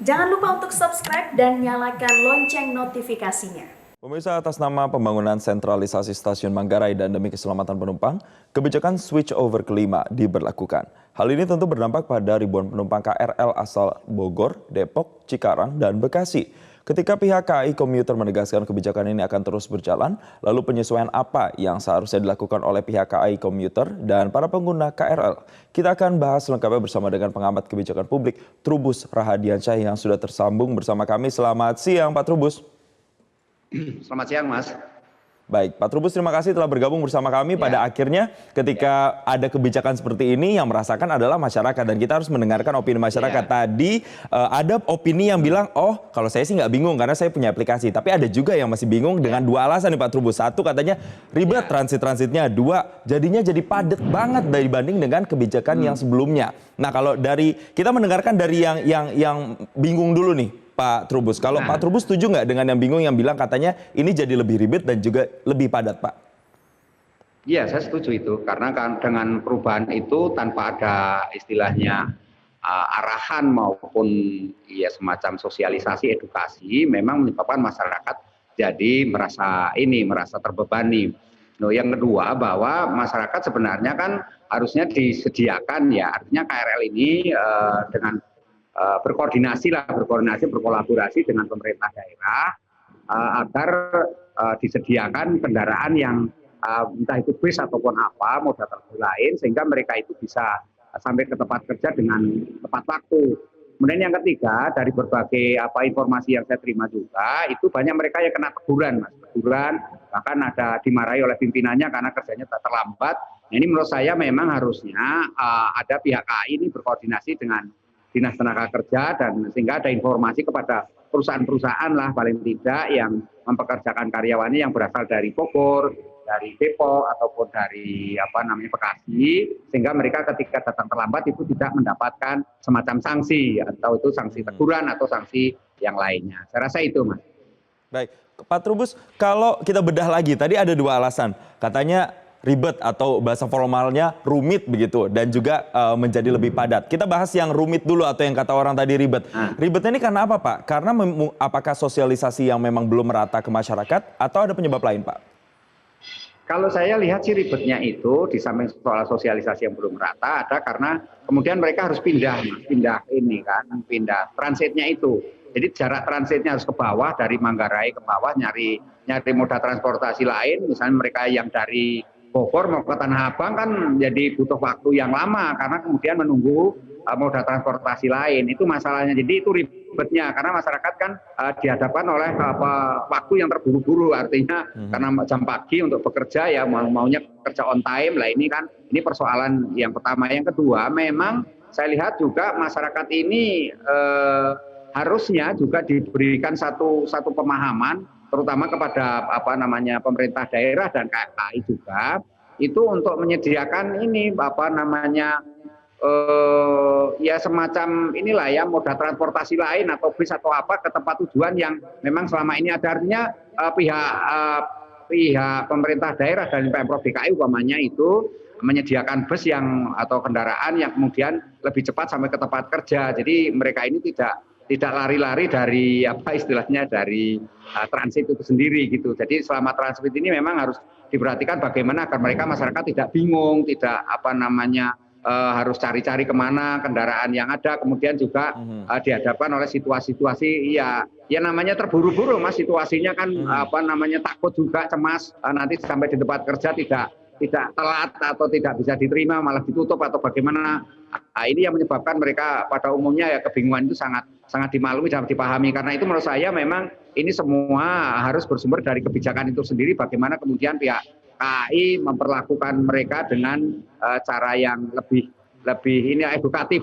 Jangan lupa untuk subscribe dan nyalakan lonceng notifikasinya. Pemirsa, atas nama pembangunan sentralisasi stasiun Manggarai dan demi keselamatan penumpang, kebijakan switch over kelima diberlakukan. Hal ini tentu berdampak pada ribuan penumpang KRL asal Bogor, Depok, Cikarang, dan Bekasi. Ketika pihak KAI Komuter menegaskan kebijakan ini akan terus berjalan, lalu penyesuaian apa yang seharusnya dilakukan oleh pihak KAI Komuter dan para pengguna KRL? Kita akan bahas lengkapnya bersama dengan pengamat kebijakan publik Trubus Rahadiansyah yang sudah tersambung bersama kami. Selamat siang Pak Trubus. Selamat siang, Mas. Baik, Pak Trubus, terima kasih telah bergabung bersama kami. Pada akhirnya ketika ada kebijakan seperti ini yang merasakan adalah masyarakat dan kita harus mendengarkan opini masyarakat. Tadi ada opini yang bilang, oh kalau saya sih nggak bingung karena saya punya aplikasi. Tapi ada juga yang masih bingung dengan dua alasan nih Pak Trubus. Satu katanya ribet transit-transitnya. Dua, jadinya jadi padat banget dibanding dengan kebijakan yang sebelumnya. Nah kalau dari kita mendengarkan dari yang bingung dulu nih. Pak Trubus, kalau Pak Trubus setuju nggak dengan yang bingung yang bilang katanya ini jadi lebih ribet dan juga lebih padat, Pak? Iya, saya setuju itu. Karena kan dengan perubahan itu tanpa ada istilahnya arahan maupun ya semacam sosialisasi edukasi, memang menyebabkan masyarakat jadi merasa terbebani. Nah, yang kedua bahwa masyarakat sebenarnya kan harusnya disediakan ya, artinya KRL ini dengan berkoordinasi, berkolaborasi dengan pemerintah daerah agar disediakan kendaraan yang entah itu bis ataupun apa moda transportasi lain sehingga mereka itu bisa sampai ke tempat kerja dengan tepat waktu. Kemudian yang ketiga dari berbagai informasi yang saya terima juga itu banyak mereka yang kena teguran, Mas. Teguran bahkan ada dimarahi oleh pimpinannya karena kerjanya terlambat. Nah, ini menurut saya memang harusnya ada pihak KAI ini berkoordinasi dengan Dinas Tenaga Kerja dan sehingga ada informasi kepada perusahaan-perusahaan lah paling tidak yang mempekerjakan karyawannya yang berasal dari Bogor, dari Depok ataupun dari Bekasi sehingga mereka ketika datang terlambat itu tidak mendapatkan semacam sanksi atau itu sanksi teguran atau sanksi yang lainnya. Saya rasa itu, Mas. Baik, Pak Trubus, kalau kita bedah lagi tadi ada dua alasan. Katanya ribet atau bahasa formalnya rumit begitu dan juga menjadi lebih padat. Kita bahas yang rumit dulu atau yang kata orang tadi ribet. Ribetnya ini karena apa, Pak? Karena apakah sosialisasi yang memang belum merata ke masyarakat atau ada penyebab lain, Pak? Kalau saya lihat sih ribetnya itu di samping soal sosialisasi yang belum merata ada karena kemudian mereka harus pindah transitnya itu. Jadi jarak transitnya harus ke bawah dari Manggarai ke bawah nyari moda transportasi lain. Misalnya mereka yang dari Bogor mau ke Tanah Abang kan jadi butuh waktu yang lama karena kemudian menunggu moda transportasi lain. Itu masalahnya. Jadi itu ribetnya karena masyarakat kan dihadapkan oleh waktu yang terburu-buru, artinya karena jam pagi untuk bekerja ya maunya kerja on time lah, ini persoalan yang pertama. Yang kedua memang saya lihat juga masyarakat ini harusnya juga diberikan satu pemahaman terutama kepada pemerintah daerah dan KAI juga itu untuk menyediakan ya semacam inilah ya moda transportasi lain atau bis atau apa ke tempat tujuan yang memang selama ini ada. Artinya pihak pemerintah daerah dan Pemprov DKI umpamanya itu menyediakan bus atau kendaraan yang kemudian lebih cepat sampai ke tempat kerja. Jadi mereka ini tidak lari-lari dari dari transit itu sendiri gitu. Jadi selama transit ini memang harus diperhatikan bagaimana agar mereka masyarakat tidak bingung, tidak harus cari-cari kemana kendaraan yang ada. Kemudian juga dihadapkan oleh situasi-situasi ya namanya terburu-buru, Mas, situasinya kan takut juga, cemas nanti sampai di tempat kerja tidak telat atau tidak bisa diterima malah ditutup atau bagaimana. Nah, ini yang menyebabkan mereka pada umumnya ya kebingungan itu sangat dimaklumi dan dipahami. Karena itu menurut saya memang ini semua harus bersumber dari kebijakan itu sendiri, bagaimana kemudian pihak KAI memperlakukan mereka dengan cara yang lebih edukatif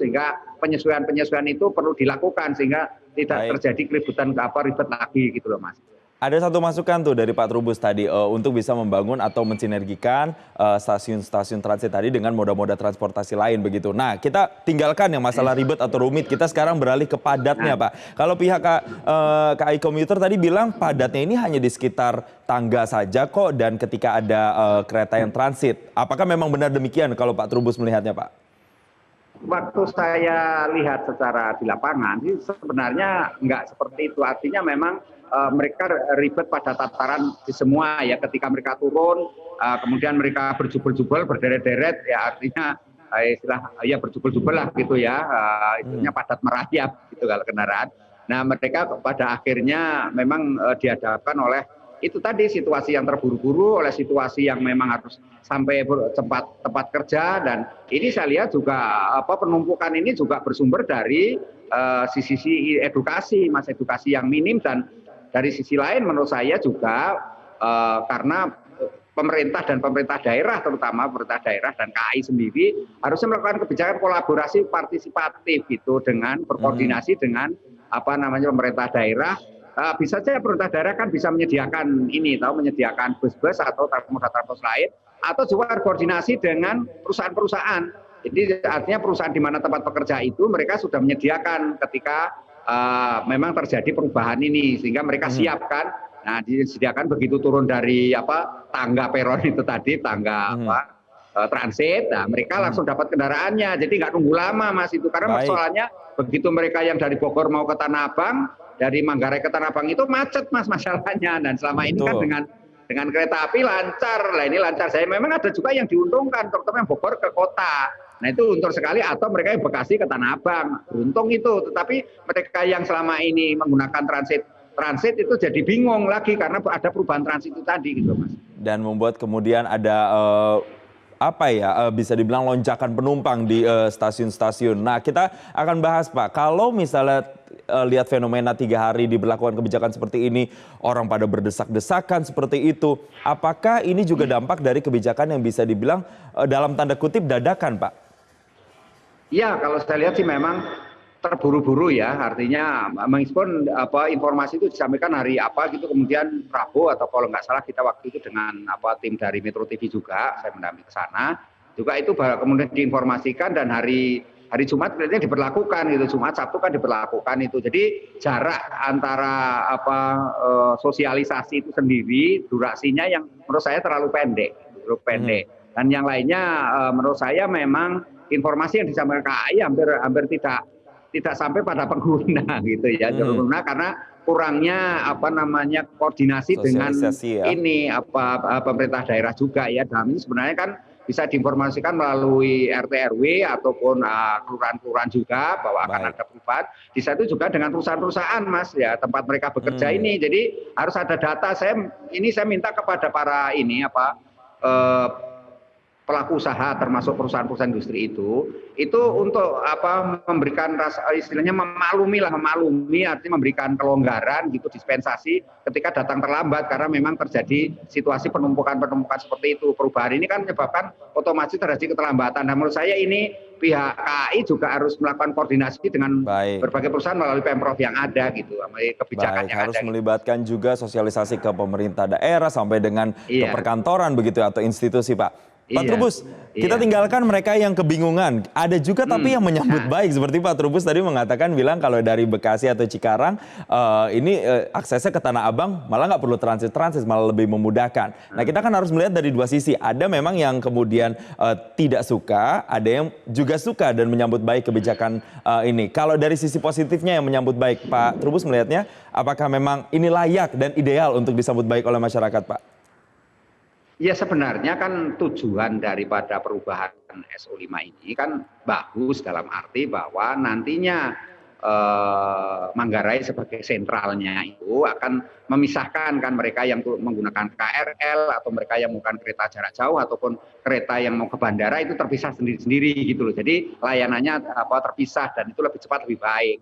sehingga penyesuaian itu perlu dilakukan sehingga tidak terjadi keributan ribet lagi gitu loh, Mas. Ada satu masukan tuh dari Pak Trubus tadi untuk bisa membangun atau mensinergikan stasiun-stasiun transit tadi dengan moda-moda transportasi lain begitu. Nah, kita tinggalkan yang masalah ribet atau rumit, kita sekarang beralih ke padatnya, Pak. Kalau pihak KAI Komuter tadi bilang padatnya ini hanya di sekitar tangga saja kok dan ketika ada kereta yang transit. Apakah memang benar demikian kalau Pak Trubus melihatnya, Pak? waktu saya lihat secara di lapangan sih sebenarnya nggak seperti itu. Artinya memang mereka ribet pada tataran di semua ya. Ketika mereka turun, kemudian mereka berjubel-jubel, berderet-deret, ya artinya istilah ya berjubel-jubel lah gitu ya. Itunya padat merayap gitu kalau kendaraan. Nah mereka pada akhirnya memang dihadapkan oleh itu tadi situasi yang terburu-buru, oleh situasi yang memang harus sampai tempat kerja, dan ini saya lihat juga penumpukan ini juga bersumber dari sisi edukasi, Mas, edukasi yang minim, dan dari sisi lain menurut saya juga karena pemerintah dan pemerintah daerah, terutama pemerintah daerah dan KAI sendiri harusnya melakukan kebijakan kolaborasi partisipatif gitu dengan berkoordinasi dengan pemerintah daerah. Bisa saja pemerintah daerah kan bisa menyediakan menyediakan bus-bus atau moda transportasi lain, atau juga koordinasi dengan perusahaan-perusahaan. Jadi artinya perusahaan di mana tempat pekerja itu mereka sudah menyediakan ketika memang terjadi perubahan ini, sehingga mereka siapkan. Nah, disediakan begitu turun dari tangga peron itu tadi, tangga transit, nah mereka langsung dapat kendaraannya. Jadi nggak nunggu lama, Mas, itu karena persoalannya begitu mereka yang dari Bogor mau ke Tanah Abang, dari Manggarai ke Tanah Abang itu macet, Mas, masalahnya. Dan selama ini kan dengan kereta api lancar. Lah ini lancar. Saya memang ada juga yang diuntungkan, terutama yang Bogor ke kota. Nah itu untung sekali, atau mereka yang Bekasi ke Tanah Abang. Untung itu. Tetapi mereka yang selama ini menggunakan transit itu jadi bingung lagi karena ada perubahan transit itu tadi gitu, Mas. Dan membuat kemudian ada bisa dibilang lonjakan penumpang di stasiun-stasiun. Nah, kita akan bahas, Pak, kalau misalnya lihat fenomena 3 hari diberlakukan kebijakan seperti ini, orang pada berdesak-desakan seperti itu, apakah ini juga dampak dari kebijakan yang bisa dibilang dalam tanda kutip dadakan, Pak? Iya, kalau saya lihat sih memang terburu-buru ya, artinya meskipun informasi itu disampaikan hari gitu, kemudian Rabu atau kalau nggak salah kita waktu itu dengan tim dari Metro TV juga, saya mendampingi ke sana, juga itu kemudian diinformasikan, dan hari Jumat kelihatannya diberlakukan gitu, Jumat Sabtu kan diberlakukan itu. Jadi jarak antara sosialisasi itu sendiri, durasinya yang menurut saya terlalu pendek. Dan yang lainnya menurut saya memang informasi yang disampaikan KAI hampir tidak sampai pada pengguna gitu ya, pengguna, karena kurangnya koordinasi dengan ini pemerintah daerah juga ya. Dalam ini sebenarnya kan bisa diinformasikan melalui RT RW ataupun kelurahan-kelurahan juga bahwa akan ada perubahan. Di situ juga dengan perusahaan-perusahaan, Mas, ya, tempat mereka bekerja ini. Jadi harus ada data. Saya minta kepada para pelaku usaha termasuk perusahaan-perusahaan industri itu untuk memberikan istilahnya memaklumi, artinya memberikan kelonggaran gitu, dispensasi ketika datang terlambat, karena memang terjadi situasi penumpukan seperti itu. Perubahan ini kan menyebabkan otomatis terjadi keterlambatan. Nah, menurut saya ini pihak KAI juga harus melakukan koordinasi dengan berbagai perusahaan melalui Pemprov yang ada gitu, kebijakan yang harus ada. melibatkan juga sosialisasi ke pemerintah daerah sampai dengan ke perkantoran begitu atau institusi, Pak. Pak Trubus, kita tinggalkan mereka yang kebingungan. Ada juga tapi yang menyambut baik. Seperti Pak Trubus tadi mengatakan, bilang kalau dari Bekasi atau Cikarang, ini aksesnya ke Tanah Abang malah nggak perlu transit, malah lebih memudahkan. Nah, kita kan harus melihat dari dua sisi. Ada memang yang kemudian tidak suka, ada yang juga suka dan menyambut baik kebijakan ini. Kalau dari sisi positifnya yang menyambut baik, Pak Trubus melihatnya, apakah memang ini layak dan ideal untuk disambut baik oleh masyarakat, Pak? Ya, sebenarnya kan tujuan daripada perubahan SO5 ini kan bagus, dalam arti bahwa nantinya Manggarai sebagai sentralnya itu akan memisahkan kan mereka yang menggunakan KRL atau mereka yang menggunakan kereta jarak jauh ataupun kereta yang mau ke bandara itu terpisah sendiri-sendiri gitu loh. Jadi layanannya terpisah, dan itu lebih cepat, lebih baik.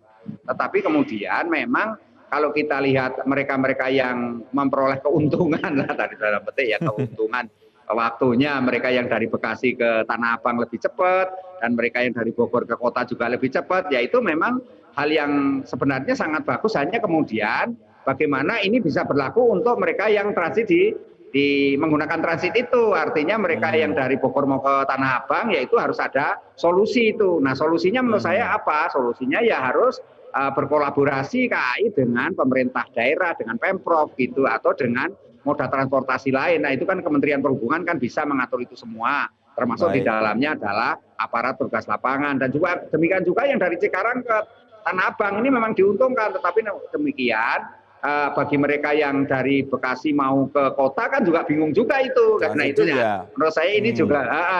Tetapi kemudian memang kalau kita lihat mereka-mereka yang memperoleh keuntungan lah tadi dalam petik ya, keuntungan waktunya, mereka yang dari Bekasi ke Tanah Abang lebih cepat, dan mereka yang dari Bogor ke kota juga lebih cepat, ya itu memang hal yang sebenarnya sangat bagus. Hanya kemudian bagaimana ini bisa berlaku untuk mereka yang transit di menggunakan transit itu, artinya mereka yang dari Bogor mau ke Tanah Abang, ya itu harus ada solusi itu. Nah, solusinya menurut saya apa? Solusinya ya harus berkolaborasi KAI dengan pemerintah daerah, dengan Pemprov gitu, atau dengan moda transportasi lain. Nah, itu kan Kementerian Perhubungan kan bisa mengatur itu semua. termasuk di Baik. dalamnya adalah aparat tugas lapangan dan juga demikian juga yang dari Cikarang ke Tanah Abang ini memang diuntungkan, tetapi demikian bagi mereka yang dari Bekasi mau ke kota kan juga bingung juga itu. Karena Transit itu juga. ya menurut saya ini juga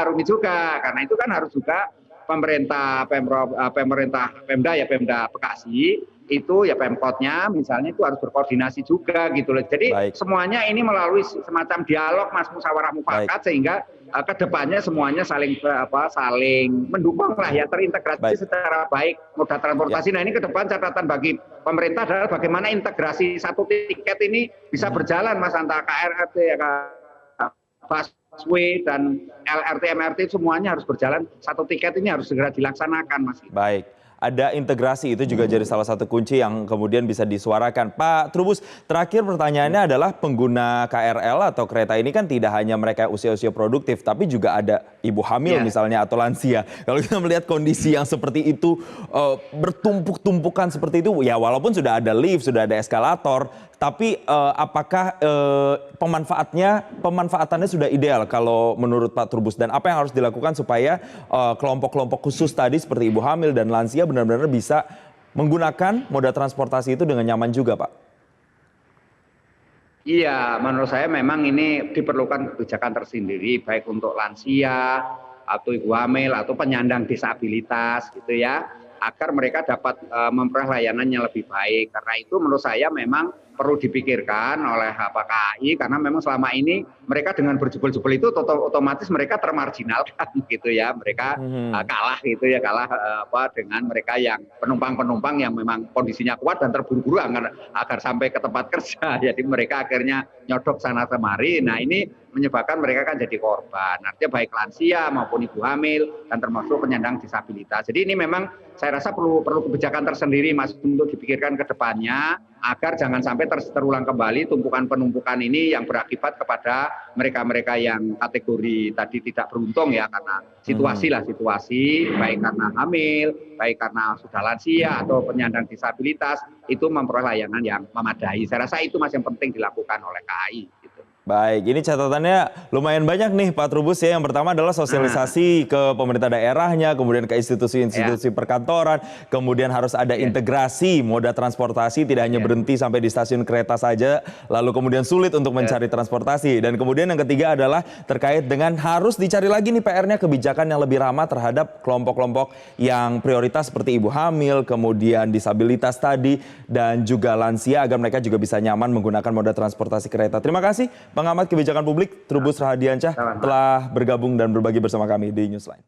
rumit juga, karena itu kan harus juga pemerintah Pemda Bekasi itu ya Pemkotnya misalnya itu harus berkoordinasi juga gitu loh. Jadi Baik. semuanya ini melalui semacam dialog Mas, musyawarah mufakat, sehingga kedepannya semuanya saling mendukung lah ya, terintegrasi Baik. secara baik moda transportasi. Nah ini ke depan catatan bagi pemerintah adalah bagaimana integrasi satu tiket ini bisa berjalan Mas, antara KRT ya, busway dan LRT, MRT semuanya harus berjalan. Satu tiket ini harus segera dilaksanakan Mas. Baik, ada integrasi itu juga jadi salah satu kunci yang kemudian bisa disuarakan. Pak Trubus, terakhir pertanyaannya adalah pengguna KRL atau kereta ini kan tidak hanya mereka usia-usia produktif, tapi juga ada ibu hamil misalnya atau lansia. Kalau kita melihat kondisi yang seperti itu, bertumpuk-tumpukan seperti itu, ya walaupun sudah ada lift, sudah ada eskalator, tapi apakah pemanfaatannya sudah ideal kalau menurut Pak Trubus, dan apa yang harus dilakukan supaya kelompok-kelompok khusus tadi seperti ibu hamil dan lansia benar-benar bisa menggunakan moda transportasi itu dengan nyaman juga, Pak? Iya, menurut saya memang ini diperlukan kebijakan tersendiri baik untuk lansia atau ibu hamil atau penyandang disabilitas gitu ya, agar mereka dapat memperoleh layanan yang lebih baik. Karena itu menurut saya memang perlu dipikirkan oleh KAI, karena memang selama ini mereka dengan berjubel-jubel itu otomatis mereka termarginalkan gitu ya, mereka kalah gitu ya, kalah dengan mereka yang penumpang-penumpang yang memang kondisinya kuat dan terburu-buru agar sampai ke tempat kerja. Jadi mereka akhirnya nyodok sana kemari. Nah ini menyebabkan mereka kan jadi korban. Artinya baik lansia maupun ibu hamil dan termasuk penyandang disabilitas. Jadi ini memang saya rasa perlu kebijakan tersendiri Mas untuk dipikirkan ke depannya, agar jangan sampai terulang kembali tumpukan-penumpukan ini yang berakibat kepada mereka-mereka yang kategori tadi tidak beruntung ya, karena situasi baik karena hamil, baik karena sudah lansia atau penyandang disabilitas, itu memperoleh layanan yang memadai. Saya rasa itu Mas yang penting dilakukan oleh KAI gitu. Baik, ini catatannya lumayan banyak nih Pak Trubus ya. Yang pertama adalah sosialisasi ke pemerintah daerahnya, kemudian ke institusi-institusi perkantoran, kemudian harus ada integrasi moda transportasi, tidak hanya berhenti sampai di stasiun kereta saja, lalu kemudian sulit untuk mencari transportasi. Dan kemudian yang ketiga adalah terkait dengan harus dicari lagi nih PR-nya kebijakan yang lebih ramah terhadap kelompok-kelompok yang prioritas seperti ibu hamil, kemudian disabilitas tadi, dan juga lansia agar mereka juga bisa nyaman menggunakan moda transportasi kereta. Terima kasih Pengamat Kebijakan Publik Trubus Rahadiansyah telah bergabung dan berbagi bersama kami di Newsline.